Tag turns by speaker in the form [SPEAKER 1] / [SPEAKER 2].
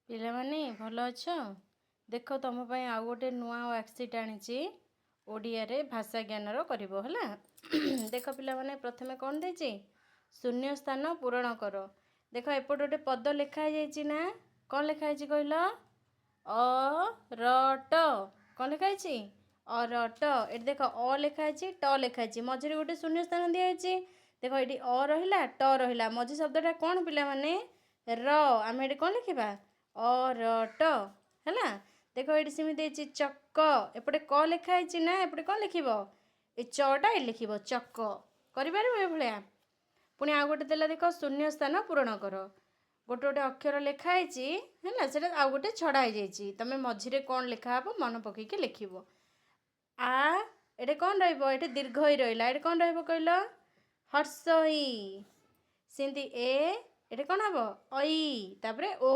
[SPEAKER 1] ପିଲାମାନେ ଭଲ ଅଛ? ଦେଖ ତମ ପାଇଁ ଆଉ ଗୋଟେ ନୂଆ ୱାର୍କସିଟ୍ ଆଣିଛି ଓଡ଼ିଆରେ ଭାଷା ଜ୍ଞାନର କରିବ ହେଲା। ଦେଖ ପିଲାମାନେ ପ୍ରଥମେ କ'ଣ ଦେଇଛି? ଶୂନ୍ୟ ସ୍ଥାନ ପୂରଣ କର। ଦେଖ ଏପଟେ ଗୋଟେ ପଦ ଲେଖା ହେଇଯାଇଛି ନା, କ'ଣ ଲେଖା ହେଇଛି କହିଲ? ଅରଟ। କ'ଣ ଲେଖା ହେଇଛି? ଅରଟ। ଏଠି ଦେଖ ଅ ଲେଖା ହେଇଛି, ଟ ଲେଖା ହେଇଛି, ମଝିରେ ଗୋଟେ ଶୂନ୍ୟ ସ୍ଥାନ ଦିଆହେଇଛି। ଦେଖ ଏଠି ଅ ରହିଲା, ଟ ରହିଲା, ମଝି ଶବ୍ଦଟା କ'ଣ ପିଲାମାନେ? ର। ଆମେ ଏଠି କ'ଣ ଲେଖିବା? ଅରଟ ହେଲା। ଦେଖ ଏଠି ସେମିତି ଦେଇଛି ଚକ, ଏପଟେ କ ଲେଖା ହେଇଛି ନା, ଏପଟେ କ'ଣ ଲେଖିବ? ଏ ଚଟା ଏଠି ଲେଖିବ ଚକ। କରିପାରିବ ଏଭଳିଆ? ପୁଣି ଆଉ ଗୋଟେ ଦେଲା ଦେଖ ଶୂନ୍ୟ ସ୍ଥାନ ପୂରଣ କର। ଗୋଟେ ଗୋଟେ ଅକ୍ଷର ଲେଖା ହେଇଛି ହେଲା, ସେଟା ଆଉ ଗୋଟେ ଛଡ଼ା ହେଇଯାଇଛି। ତମେ ମଝିରେ କ'ଣ ଲେଖା ହବ ମନେ ପକେଇକି ଲେଖିବ। ଆ ଏଠି କ'ଣ ରହିବ? ଏଠି ଦୀର୍ଘ ଇ ରହିଲା, ଏଠି କ'ଣ ରହିବ କହିଲ? ହର୍ଷ ଇ। ସେମିତି ଏ ଏଠି କ'ଣ ହବ? ଐ, ତାପରେ ଓ।